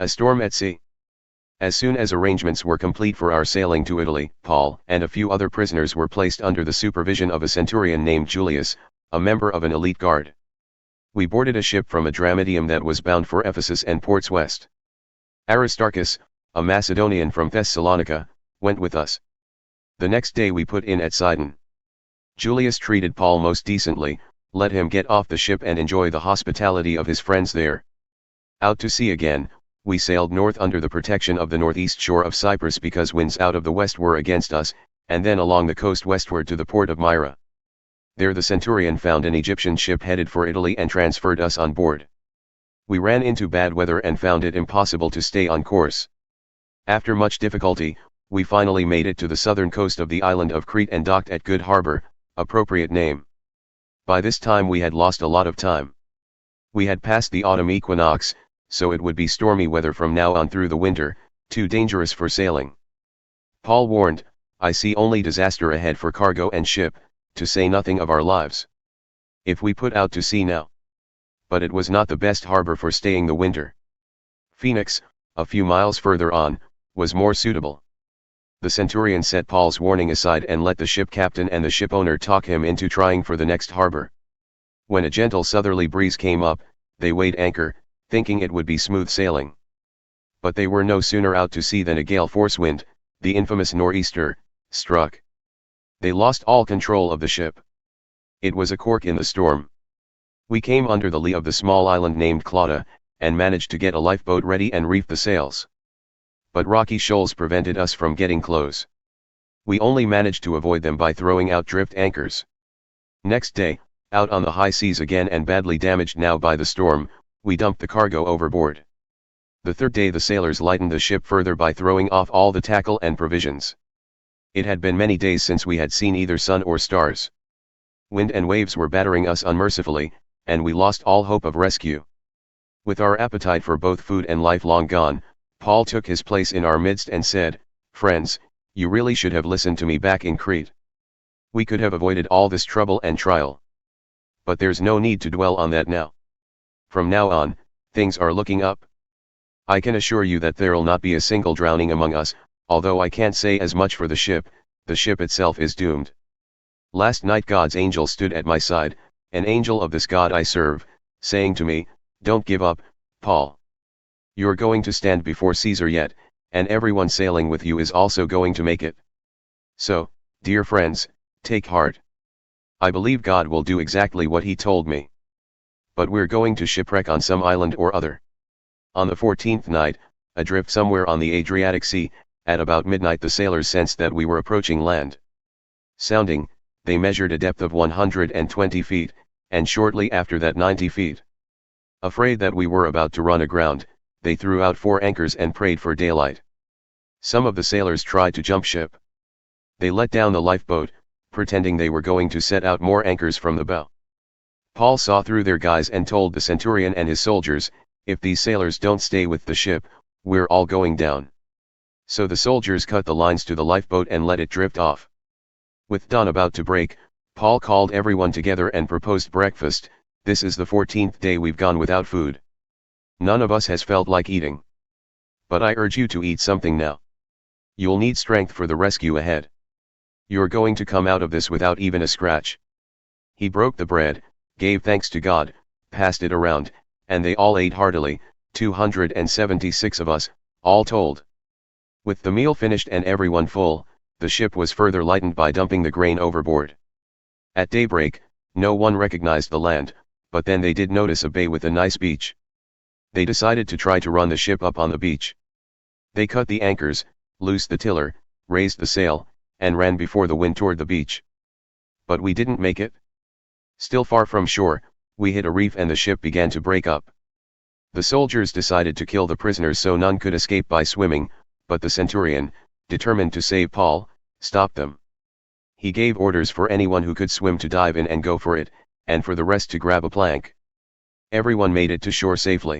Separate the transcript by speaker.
Speaker 1: A storm at sea. As soon as arrangements were complete for our sailing to Italy, Paul and a few other prisoners were placed under the supervision of a centurion named Julius, a member of an elite guard. We boarded a ship from Adramyttium that was bound for Ephesus and ports west. Aristarchus, a Macedonian from Thessalonica, went with us. The next day we put in at Sidon. Julius treated Paul most decently, let him get off the ship and enjoy the hospitality of his friends there. Out to sea again, we sailed north under the protection of the northeast shore of Cyprus because winds out of the west were against us, and then along the coast westward to the port of Myra. There the centurion found an Egyptian ship headed for Italy and transferred us on board. We ran into bad weather and found it impossible to stay on course. After much difficulty, we finally made it to the southern coast of the island of Crete and docked at Good Harbor, appropriate name. By this time we had lost a lot of time. We had passed the autumn equinox, so it would be stormy weather from now on through the winter, too dangerous for sailing. Paul warned, I see only disaster ahead for cargo and ship, to say nothing of our lives. If we put out to sea now. But it was not the best harbor for staying the winter. Phoenix, a few miles further on, was more suitable. The centurion set Paul's warning aside and let the ship captain and the shipowner talk him into trying for the next harbor. When a gentle southerly breeze came up, they weighed anchor, thinking it would be smooth sailing. But they were no sooner out to sea than a gale-force wind, the infamous nor'easter, struck. They lost all control of the ship. It was a cork in the storm. We came under the lee of the small island named Clauda, and managed to get a lifeboat ready and reef the sails. But rocky shoals prevented us from getting close. We only managed to avoid them by throwing out drift anchors. Next day, out on the high seas again and badly damaged now by the storm, we dumped the cargo overboard. The third day the sailors lightened the ship further by throwing off all the tackle and provisions. It had been many days since we had seen either sun or stars. Wind and waves were battering us unmercifully, and we lost all hope of rescue. With our appetite for both food and life long gone, Paul took his place in our midst and said, "Friends, you really should have listened to me back in Crete. We could have avoided all this trouble and trial. But there's no need to dwell on that now. From now on, things are looking up. I can assure you that there'll not be a single drowning among us, although I can't say as much for the ship itself is doomed. Last night God's angel stood at my side, an angel of this God I serve, saying to me, 'Don't give up, Paul. You're going to stand before Caesar yet, and everyone sailing with you is also going to make it. So, dear friends, take heart. I believe God will do exactly what he told me. But we're going to shipwreck on some island or other.' On the 14th night, adrift somewhere on the Adriatic Sea, at about midnight the sailors sensed that we were approaching land. Sounding, they measured a depth of 120 feet, and shortly after that 90 feet. Afraid that we were about to run aground, they threw out 4 anchors and prayed for daylight. Some of the sailors tried to jump ship. They let down the lifeboat, pretending they were going to set out more anchors from the bow. Paul saw through their guise and told the centurion and his soldiers, 'If these sailors don't stay with the ship, we're all going down.' So the soldiers cut the lines to the lifeboat and let it drift off. With dawn about to break, Paul called everyone together and proposed breakfast. 'This is the 14th day we've gone without food. None of us has felt like eating. But I urge you to eat something now. You'll need strength for the rescue ahead. You're going to come out of this without even a scratch.' He broke the bread, gave thanks to God, passed it around, and they all ate heartily, 276 of us, all told. With the meal finished and everyone full, the ship was further lightened by dumping the grain overboard. At daybreak, no one recognized the land, but then they did notice a bay with a nice beach. They decided to try to run the ship up on the beach. They cut the anchors, loosed the tiller, raised the sail, and ran before the wind toward the beach. But we didn't make it. Still far from shore, we hit a reef and the ship began to break up. The soldiers decided to kill the prisoners so none could escape by swimming, but the centurion, determined to save Paul, stopped them. He gave orders for anyone who could swim to dive in and go for it, and for the rest to grab a plank. Everyone made it to shore safely.